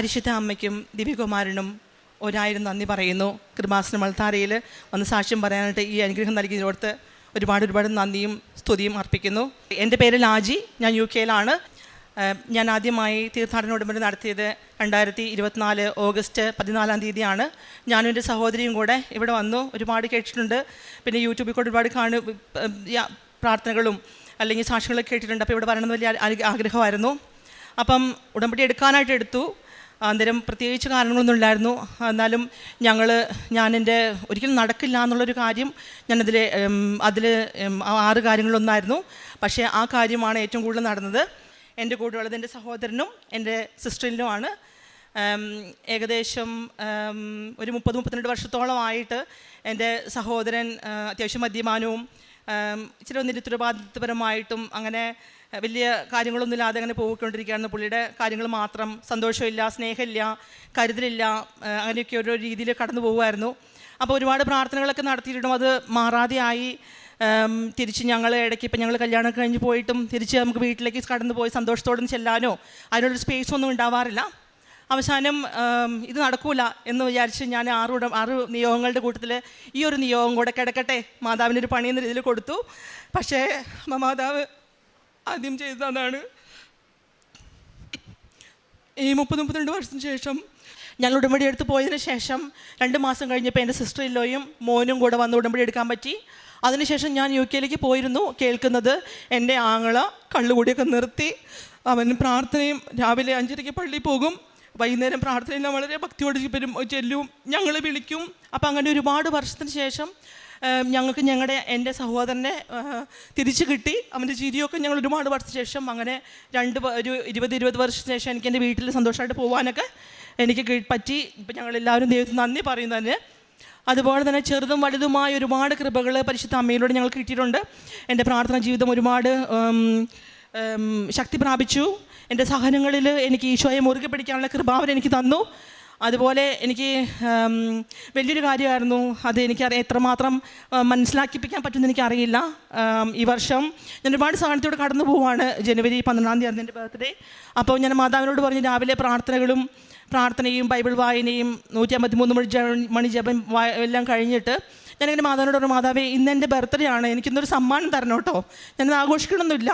പരിശുദ്ധ അമ്മയ്ക്കും ദിവ്യകുമാരനും 1000 നന്ദി പറയുന്നു. കൃപാസന മൾത്താരയിൽ വന്ന് സാക്ഷ്യം പറയാനായിട്ട് ഈ അനുഗ്രഹം നൽകിയതോർത്ത് ഒരുപാട് നന്ദിയും സ്തുതിയും അർപ്പിക്കുന്നു. എൻ്റെ പേര് ലാജി, ഞാൻ UK-യിലാണ്. ഞാൻ ആദ്യമായി തീർത്ഥാടനോടമ്പടി നടത്തിയത് 2024 ഓഗസ്റ്റ് 14 ഞാനും എൻ്റെ സഹോദരിയും കൂടെ ഇവിടെ വന്നു. ഒരുപാട് കേട്ടിട്ടുണ്ട്, പിന്നെ യൂട്യൂബിൽ കൂടെ ഒരുപാട് പ്രാർത്ഥനകളും അല്ലെങ്കിൽ സാക്ഷികളൊക്കെ കേട്ടിട്ടുണ്ട്. അപ്പോൾ ഇവിടെ വരണമെന്ന് വലിയ ആഗ്രഹമായിരുന്നു. അപ്പം ഉടമ്പടി എടുക്കാനായിട്ട് എടുത്തു. അന്നേരം പ്രത്യേകിച്ച് കാരണങ്ങളൊന്നും ഇല്ലായിരുന്നു. എന്നാലും ഞാൻ എൻ്റെ ഒരിക്കലും നടക്കില്ല എന്നുള്ളൊരു കാര്യം അതിൽ 6 കാര്യങ്ങളൊന്നായിരുന്നു. പക്ഷേ ആ കാര്യമാണ് ഏറ്റവും കൂടുതൽ നടന്നത്. എൻ്റെ കൂടെയുള്ളത് എൻ്റെ സഹോദരനും എൻ്റെ സിസ്റ്ററിനുമാണ്. ഏകദേശം ഒരു 30-32 വർഷത്തോളമായിട്ട് എൻ്റെ സഹോദരൻ അത്യാവശ്യം മദ്യപാനവും ഇച്ചിരി നിരുത്തരവാദിത്വപരമായിട്ടും അങ്ങനെ വലിയ കാര്യങ്ങളൊന്നുമില്ലാതെ അങ്ങനെ പോയിക്കൊണ്ടിരിക്കുകയായിരുന്നു. പുള്ളിയുടെ കാര്യങ്ങൾ മാത്രം, സന്തോഷമില്ല, സ്നേഹമില്ല, കരുതലില്ല, അങ്ങനെയൊക്കെ ഓരോ രീതിയിൽ കടന്നു പോകുമായിരുന്നു. അപ്പോൾ ഒരുപാട് പ്രാർത്ഥനകളൊക്കെ നടത്തിയിട്ടും അത് മാറാതെയായി. തിരിച്ച് ഞങ്ങൾ ഇടയ്ക്ക് ഇപ്പം ഞങ്ങൾ കല്യാണം കഴിഞ്ഞ് പോയിട്ടും തിരിച്ച് നമുക്ക് വീട്ടിലേക്ക് കടന്നു പോയി സന്തോഷത്തോടെ ചെല്ലാനോ അതിനുള്ളൊരു സ്പേസ് ഒന്നും ഉണ്ടാവാറില്ല. അവസാനം ഇത് നടക്കൂല എന്ന് വിചാരിച്ച് ഞാൻ 6 നിയോഗങ്ങളുടെ കൂട്ടത്തിൽ ഈ ഒരു നിയോഗം കൂടെ കിടക്കട്ടെ, മാതാവിനൊരു പണി എന്ന രീതിയിൽ കൊടുത്തു. പക്ഷേ മാതാവ് ആദ്യം ചെയ്തതാണ്, ഈ 30-32 വർഷത്തിന് ശേഷം ഞങ്ങൾ ഉടമ്പടി എടുത്ത് പോയതിന് ശേഷം 2 മാസം കഴിഞ്ഞപ്പോൾ എൻ്റെ സിസ്റ്റർ ഇല്ലോയും മോനും കൂടെ വന്ന് ഉടമ്പടി എടുക്കാൻ പറ്റി. അതിനുശേഷം ഞാൻ UK-യിലേക്ക് പോയിരുന്നു. കേൾക്കുന്നത് എൻ്റെ ആങ്ങള കള്ളുകൂടിയൊക്കെ നിർത്തി, അവൻ പ്രാർത്ഥനയും രാവിലെ 5:30 പള്ളിയിൽ പോകും, വൈകുന്നേരം പ്രാർത്ഥനയെല്ലാം വളരെ ഭക്തിയോട് ചെല്ലും, ഞങ്ങൾ വിളിക്കും. അപ്പം അങ്ങനെ ഒരുപാട് വർഷത്തിന് ശേഷം ഞങ്ങൾക്ക് എൻ്റെ സഹോദരനെ തിരിച്ചു കിട്ടി. അവൻ്റെ ചിരിയൊക്കെ ഞങ്ങൾ ഒരുപാട് വർഷത്തിന് ശേഷം അങ്ങനെ ഒരു 20 വർഷത്തിന് ശേഷം എനിക്ക് എൻ്റെ വീട്ടിൽ സന്തോഷമായിട്ട് പോകാനൊക്കെ എനിക്ക് പറ്റി. ഇപ്പം ഞങ്ങളെല്ലാവരും ദൈവത്തിന് നന്ദി പറയുന്നതിന്. അതുപോലെ തന്നെ ചെറുതും വലുതുമായ ഒരുപാട് കൃപകൾ പരിശുദ്ധ അമ്മയിലൂടെ ഞങ്ങൾക്ക് കിട്ടിയിട്ടുണ്ട്. എൻ്റെ പ്രാർത്ഥനാ ജീവിതം ഒരുപാട് ശക്തി പ്രാപിച്ചു. എൻ്റെ സഹനങ്ങളിൽ എനിക്ക് ഈശോയെ മുറുകെ പിടിക്കാനുള്ള കൃപാവൻ എനിക്ക് തന്നു. അതുപോലെ എനിക്ക് വലിയൊരു കാര്യമായിരുന്നു, അത് എനിക്കറിയാം എത്രമാത്രം മനസ്സിലാക്കിപ്പിക്കാൻ പറ്റുമെന്ന് എനിക്കറിയില്ല. ഈ വർഷം ഞാൻ ഒരുപാട് സഹനത്തോടെ കടന്നു പോവുകയാണ്. ജനുവരി 12 എൻ്റെ ബർത്ത്ഡേ. അപ്പോൾ ഞാൻ മാതാവിനോട് പറഞ്ഞു, രാവിലെ പ്രാർത്ഥനയും ബൈബിൾ വായനയും 153 മണി ജപം എല്ലാം കഴിഞ്ഞിട്ട് ഞാനിങ്ങനെ മാതാവിനോട് പറഞ്ഞു, മാതാവേ ഇന്ന് എൻ്റെ ബർത്ത്ഡേ ആണ്, എനിക്കിന്നൊരു സമ്മാനം തരണം കേട്ടോ, ഞാനത് ആഘോഷിക്കണമെന്നില്ല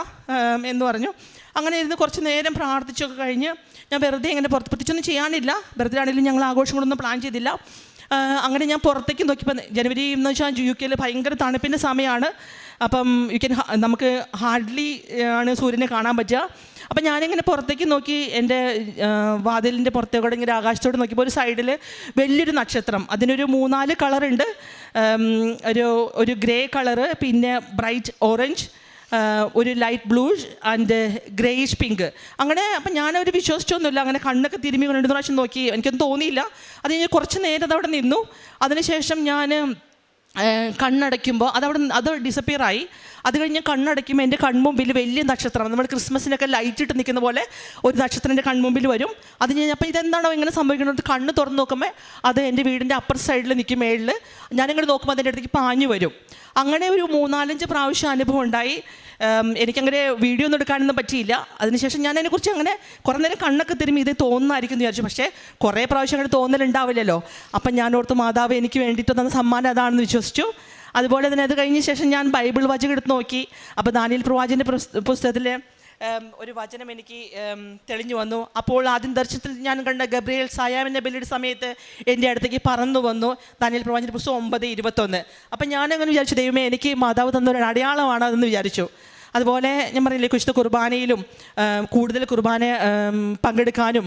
എന്ന് പറഞ്ഞു. അങ്ങനെ ഇരുന്ന് കുറച്ച് നേരം പ്രാർത്ഥിച്ചൊക്കെ കഴിഞ്ഞ് ഞാൻ വെറുതെ ഇങ്ങനെ പ്രത്യേകിച്ചൊന്നും ചെയ്യാനില്ല, ബർത്ത്ഡേ ആണെങ്കിലും ഞങ്ങൾ ആഘോഷങ്ങളൊന്നും പ്ലാൻ ചെയ്തില്ല. അങ്ങനെ ഞാൻ പുറത്തേക്ക് നോക്കിയപ്പോൾ ജനുവരി എന്ന് വെച്ചാൽ UK-യിൽ ഭയങ്കര തണുപ്പിൻ്റെ സമയമാണ്. അപ്പം നമുക്ക് ഹാർഡ്ലി ആണ് സൂര്യനെ കാണാൻ പറ്റുക. അപ്പം ഞാനിങ്ങനെ പുറത്തേക്ക് നോക്കി, എൻ്റെ വാതിലിൻ്റെ പുറത്തേക്കൂടെ ഇങ്ങനെ ആകാശത്തോട് നോക്കിയപ്പോൾ ഒരു സൈഡിൽ വലിയൊരു നക്ഷത്രം, അതിനൊരു 3-4 കളറുണ്ട്. ഒരു ഗ്രേ കളറ്, പിന്നെ ബ്രൈറ്റ് ഓറഞ്ച്, ഒരു light blue and greyish pink. അങ്ങനെ അപ്പം ഞാനൊരു വിശ്വസിച്ചൊന്നുമില്ല, അങ്ങനെ കണ്ണൊക്കെ തിരുമ്മി 2 പ്രാവശ്യം നോക്കി, എനിക്കൊന്നും തോന്നിയില്ല. അത് കഴിഞ്ഞ് കുറച്ച് നേരം അതവിടെ നിന്നു. അതിനുശേഷം ഞാൻ കണ്ണടയ്ക്കുമ്പോൾ അത് ഡിസപ്പിയറായി. അത് കഴിഞ്ഞ് കണ്ണടയ്ക്കുമ്പോൾ എൻ്റെ കൺമുമ്പിൽ വലിയ നക്ഷത്രം, നമ്മൾ ക്രിസ്മസിനൊക്കെ ലൈറ്റ് ഇട്ട് നിൽക്കുന്ന പോലെ ഒരു നക്ഷത്രം എൻ്റെ കൺമുമ്പിൽ വരും. അത് കഴിഞ്ഞപ്പോൾ ഇതെന്താണോ ഇങ്ങനെ സംഭവിക്കുന്നത്, കണ്ണ് തുറന്ന് നോക്കുമ്പോൾ അത് എൻ്റെ വീടിൻ്റെ അപ്പർ സൈഡിൽ നിൽക്കും, മേളിൽ. ഞാനിങ്ങനെ നോക്കുമ്പോൾ അതിൻ്റെ അടുത്തേക്ക് പാഞ്ഞു വരും. അങ്ങനെ ഒരു 3-4 പ്രാവശ്യം അനുഭവം ഉണ്ടായി. എനിക്കങ്ങനെ വീഡിയോ ഒന്നും എടുക്കാനൊന്നും പറ്റിയില്ല. അതിനുശേഷം ഞാൻ അതിനെക്കുറിച്ച് അങ്ങനെ കുറേ നേരം കണ്ണൊക്കെ തിരുമ്പി ഇത് തോന്നുന്നതായിരിക്കും എന്ന് വിചാരിച്ചു. പക്ഷേ കുറേ പ്രാവശ്യം അങ്ങനെ തോന്നലുണ്ടാവില്ലല്ലോ. അപ്പം ഞാൻ ഓർത്ത് മാതാവ് എനിക്ക് വേണ്ടിയിട്ട് തന്ന സമ്മാനം അതാണെന്ന് വിശ്വസിച്ചു. അതുപോലെ തന്നെ അത് കഴിഞ്ഞ ശേഷം ഞാൻ ബൈബിൾ വാചകം എടുത്ത് നോക്കി. അപ്പോൾ ദാനിയേൽ പ്രവാചകൻ്റെ പുസ്തകത്തിലെ ഒരു വചനം എനിക്ക് തെളിഞ്ഞു വന്നു. അപ്പോൾ ആദ്യം ദർശനത്തിൽ ഞാൻ കണ്ട ഗബ്രിയേൽ സായാമിൻ്റെ ബലിയുടെ സമയത്ത് എൻ്റെ അടുത്തേക്ക് പറന്നു വന്നു. ദാനിയേൽ പ്രവാചകൻ്റെ പുസ്തകം 9:21. അപ്പം ഞാനങ്ങനെ വിചാരിച്ചു, ദൈവമേ എനിക്ക് മാതാവ് തന്നൊരു അടയാളമാണ് അതെന്ന് വിചാരിച്ചു. അതുപോലെ ഞാൻ പറയില്ലേ, വിശുദ്ധ കുർബാനയിലും കൂടുതൽ കുർബാന പങ്കെടുക്കാനും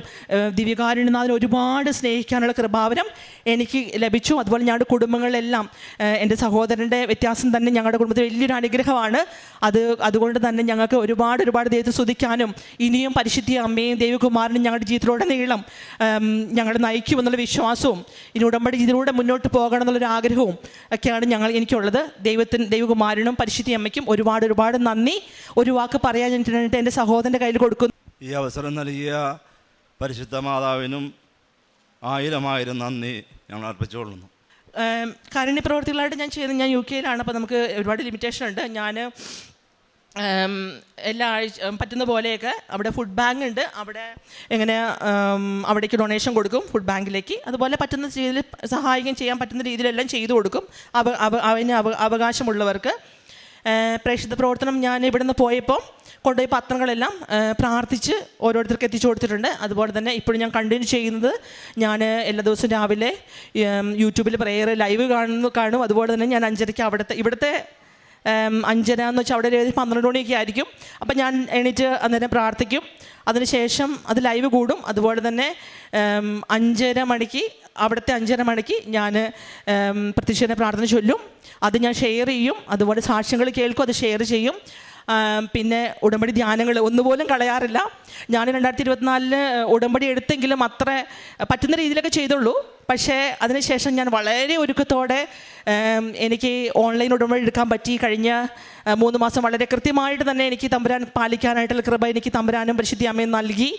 ദിവ്യകാരുണ്യനാഥനെ ഒരുപാട് സ്നേഹിക്കാനുള്ള കൃപാവരം എനിക്ക് ലഭിച്ചു. അതുപോലെ ഞങ്ങളുടെ കുടുംബങ്ങളിലെല്ലാം എൻ്റെ സഹോദരൻ്റെ വ്യത്യാസം തന്നെ ഞങ്ങളുടെ കുടുംബത്തിൽ വലിയൊരു അനുഗ്രഹമാണ്. അതുകൊണ്ട് തന്നെ ഞങ്ങൾക്ക് ഒരുപാട് ദൈവത്തെ സ്തുതിക്കാനും ഇനിയും പരിശുദ്ധ അമ്മയും ദൈവകുമാരനും ഞങ്ങളുടെ ജീവിതത്തിലൂടെ നീളം ഞങ്ങളെ നയിക്കുമെന്നുള്ള വിശ്വാസവും ഇനി ഉടമ്പടി ഇതിലൂടെ മുന്നോട്ട് പോകണം എന്നുള്ളൊരു ആഗ്രഹവും ഒക്കെയാണ് എനിക്കുള്ളത്. ദൈവകുമാരനും പരിശുദ്ധ അമ്മയ്ക്കും ഒരുപാട് നന്ദി. ഒരു വാക്ക് പറയാൻ വേണ്ടിയിട്ട് എൻ്റെ സഹോദരൻ്റെ കയ്യിൽ കൊടുക്കുന്നു. ഈ അവസരം നൽകിയ പരിശുദ്ധ മാതാവിനും 1000 നന്ദി ഞങ്ങൾ അർപ്പിച്ചുകൊള്ളുന്നു. കാരുണ്യ പ്രവർത്തികളായിട്ട് ഞാൻ UK-യിലാണ്. അപ്പോൾ നമുക്ക് ഒരുപാട് ലിമിറ്റേഷൻ ഉണ്ട്. ഞാൻ എല്ലാ ആഴ്ച പറ്റുന്ന പോലെയൊക്കെ അവിടെ ഫുഡ് ബാങ്ക് ഉണ്ട്, അവിടെ എങ്ങനെ അവിടേക്ക് ഡൊണേഷൻ കൊടുക്കും ഫുഡ് ബാങ്കിലേക്ക്. അതുപോലെ പറ്റുന്ന രീതിയിൽ സഹായിക്കുകയും ചെയ്യാൻ പറ്റുന്ന രീതിയിലെല്ലാം ചെയ്തു കൊടുക്കും അതിന് അവകാശമുള്ളവർക്ക്. പ്രേക്ഷിത പ്രവർത്തനം ഞാൻ ഇവിടെ നിന്ന് പോയപ്പോൾ കൊണ്ടുപോയി പത്രങ്ങളെല്ലാം പ്രാർത്ഥിച്ച് ഓരോരുത്തർക്ക് എത്തിച്ചു കൊടുത്തിട്ടുണ്ട്. അതുപോലെ തന്നെ ഇപ്പോഴും ഞാൻ കണ്ടിന്യൂ ചെയ്യുന്നത്, ഞാൻ എല്ലാ ദിവസവും രാവിലെ യൂട്യൂബിൽ പ്രേയർ ലൈവ് കാണും. അതുപോലെ തന്നെ ഞാൻ 5:30 ഇവിടുത്തെ 5:30 എന്ന് വെച്ചാൽ അവിടെ 12 മണിയൊക്കെ ആയിരിക്കും. അപ്പം ഞാൻ എണീറ്റ് അന്നേരം പ്രാർത്ഥിക്കും. അതിനുശേഷം അത് ലൈവ് കൂടും. അതുപോലെ തന്നെ 5:30 മണിക്ക് അവിടുത്തെ 5:30 മണിക്ക് ഞാൻ പ്രത്യക്ഷ പ്രാർത്ഥന ചൊല്ലും. അത് ഞാൻ ഷെയർ ചെയ്യും. അതുപോലെ സാക്ഷ്യങ്ങൾ കേൾക്കും, അത് ഷെയർ ചെയ്യും. പിന്നെ ഉടമ്പടി ധ്യാനങ്ങൾ ഒന്നുപോലും കളയാറില്ല. ഞാൻ 2024 ഉടമ്പടി എടുത്തെങ്കിലും അത്ര പറ്റുന്ന രീതിയിലൊക്കെ ചെയ്തുള്ളൂ. പക്ഷേ അതിനുശേഷം ഞാൻ വളരെ ഒരുക്കത്തോടെ എനിക്ക് ഓൺലൈൻ ഉടമ്പടി എടുക്കാൻ പറ്റി. കഴിഞ്ഞ 3 മാസം വളരെ കൃത്യമായിട്ട് തന്നെ എനിക്ക് തമ്പുരാൻ പാലിക്കാനായിട്ടുള്ള കൃപ എനിക്ക് തമ്പുരാനും പരിശുദ്ധ അമ്മയും നൽകി.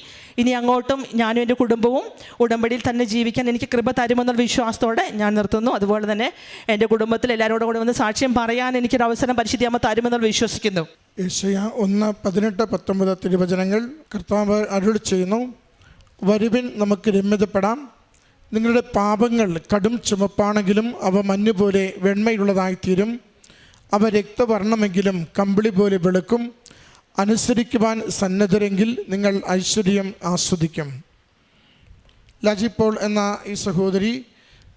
ഇനി അങ്ങോട്ടും ഞാനും എൻ്റെ കുടുംബവും ഉടമ്പടിയിൽ തന്നെ ജീവിക്കാൻ എനിക്ക് കൃപ തരുമെന്നുള്ള വിശ്വാസത്തോടെ ഞാൻ നിർത്തുന്നു. അതുപോലെ തന്നെ എൻ്റെ കുടുംബത്തിൽ എല്ലാവരോടും കൂടെ വന്ന് സാക്ഷ്യം പറയാൻ എനിക്കൊരു അവസരം പരിശുദ്ധ അമ്മ തരുമെന്നുള്ള വിശ്വസിക്കുന്നു. യെശയ്യാ 1:18-19 തിരുവചനങ്ങൾ കർത്താവ് അരുളി ചെയ്യുന്നു, വരുവിൻ നമുക്ക് രമ്യതപ്പെടാം. നിങ്ങളുടെ പാപങ്ങൾ കടും ചുമപ്പാണെങ്കിലും അവ മഞ്ഞുപോലെ വെണ്മയുള്ളതായിത്തീരും. അവ രക്തവർണ്ണമെങ്കിലും കമ്പിളി പോലെ വെളുക്കും. അനുസരിക്കുവാൻ സന്നദ്ധരെങ്കിൽ നിങ്ങൾ ഐശ്വര്യം ആസ്വദിക്കും. ലാജി പോൾ എന്ന ഈ സഹോദരി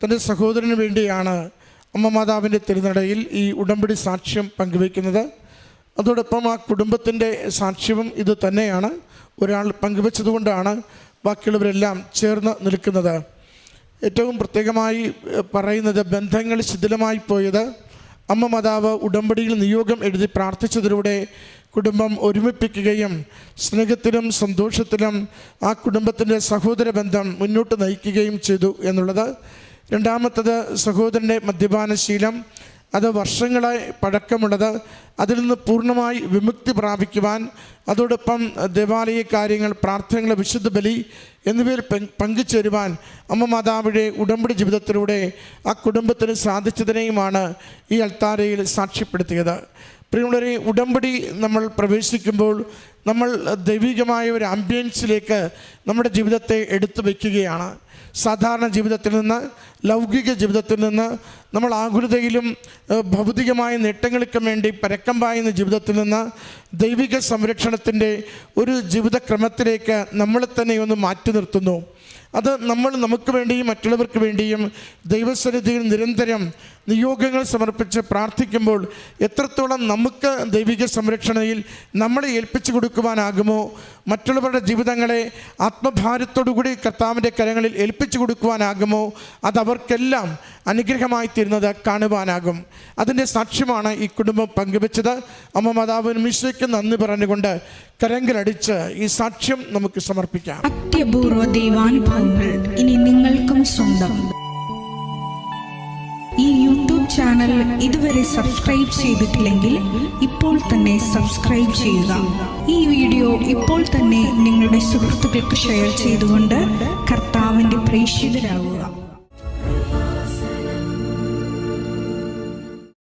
തൻ്റെ സഹോദരന് വേണ്ടിയാണ് അമ്മ മാതാവിൻ്റെ തിരുനടയിൽ ഈ ഉടമ്പടി സാക്ഷ്യം പങ്കുവയ്ക്കുന്നത്. അതോടൊപ്പം ആ കുടുംബത്തിൻ്റെ സാക്ഷ്യവും ഇത് തന്നെയാണ്. ഒരാൾ പങ്കുവച്ചതുകൊണ്ടാണ് ബാക്കിയുള്ളവരെല്ലാം ചേർന്ന് നിൽക്കുന്നത്. ഏറ്റവും പ്രത്യേകമായി പറയുന്നത്, ബന്ധങ്ങൾ ശിഥിലമായി പോയത് അമ്മ മാതാവ് ഉടമ്പടിയിൽ നിയോഗം എഴുതി പ്രാർത്ഥിച്ചതിലൂടെ കുടുംബം ഒരുമിപ്പിക്കുകയും സ്നേഹത്തിലും സന്തോഷത്തിലും ആ കുടുംബത്തിൻ്റെ സഹോദര ബന്ധം മുന്നോട്ട് നയിക്കുകയും ചെയ്തു എന്നുള്ളത്. രണ്ടാമത്തത്, സഹോദരൻ്റെ മദ്യപാനശീലം, അത് വർഷങ്ങളായി പഴക്കമുള്ളത്, അതിൽ നിന്ന് പൂർണ്ണമായി വിമുക്തി പ്രാപിക്കുവാൻ, അതോടൊപ്പം ദേവാലയ കാര്യങ്ങൾ, പ്രാർത്ഥനകൾ, വിശുദ്ധ ബലി എന്നിവയിൽ പങ്കുചേരുവാൻ അമ്മ മാതാവിൻ്റെ ഉടമ്പടി ജീവിതത്തിലൂടെ ആ കുടുംബത്തിന് സാധിച്ചതിനെയുമാണ് ഈ അൾത്താരയിൽ സാക്ഷ്യപ്പെടുത്തിയത്. പ്രിയമുള്ളവരെ, ഉടമ്പടി നമ്മൾ പ്രവേശിക്കുമ്പോൾ നമ്മൾ ദൈവികമായ ഒരു ആംബിയൻസിലേക്ക് നമ്മുടെ ജീവിതത്തെ എടുത്തു വയ്ക്കുകയാണ്. സാധാരണ ജീവിതത്തിൽ നിന്ന്, ലൗകിക ജീവിതത്തിൽ നിന്ന്, നമ്മൾ ആകുലതയിലും ഭൗതികമായ നേട്ടങ്ങൾക്കും വേണ്ടി പരക്കം പായുന്ന ജീവിതത്തിൽ നിന്ന് ദൈവിക സംരക്ഷണത്തിൻ്റെ ഒരു ജീവിതക്രമത്തിലേക്ക് നമ്മളെ തന്നെ ഒന്ന് മാറ്റി നിർത്തുന്നു. അത് നമ്മൾ നമുക്ക് വേണ്ടിയും മറ്റുള്ളവർക്ക് വേണ്ടിയും ദൈവസന്നിധിയിൽ നിരന്തരം നിയോഗങ്ങൾ സമർപ്പിച്ച് പ്രാർത്ഥിക്കുമ്പോൾ എത്രത്തോളം നമുക്ക് ദൈവിക സംരക്ഷണയിൽ നമ്മളെ ഏൽപ്പിച്ചു കൊടുക്കുവാനാകുമോ, മറ്റുള്ളവരുടെ ജീവിതങ്ങളെ ആത്മഭാരത്തോടുകൂടി കർത്താവിൻ്റെ കരങ്ങളിൽ ഏൽപ്പിച്ചു കൊടുക്കുവാനാകുമോ, അതവർക്കെല്ലാം അനുഗ്രഹമായി തീരുന്നത് കാണുവാനാകും. അതിൻ്റെ സാക്ഷ്യമാണ് ഈ കുടുംബം പങ്കുവെച്ചത്. അമ്മ മാതാവിനും ഈശോയ്ക്ക് നന്ദി പറഞ്ഞുകൊണ്ട് കരങ്ങളടിച്ച് ഈ സാക്ഷ്യം നമുക്ക് സമർപ്പിക്കാം. അത്യപൂർവ ദൈവാനുഭവങ്ങൾ ഇനി നിങ്ങൾക്കും സ്വന്തം. ഈ യൂട്യൂബ് ചാനൽ ഇതുവരെ സബ്സ്ക്രൈബ് ചെയ്തിട്ടില്ലെങ്കിൽ ഇപ്പോൾ തന്നെ സബ്സ്ക്രൈബ് ചെയ്യുക. ഈ വീഡിയോ ഇപ്പോൾ തന്നെ നിങ്ങളുടെ സുഹൃത്തുക്കൾക്ക് ഷെയർ ചെയ്തുകൊണ്ട് കർത്താവിൻ്റെ പ്രേക്ഷിതരാകുക.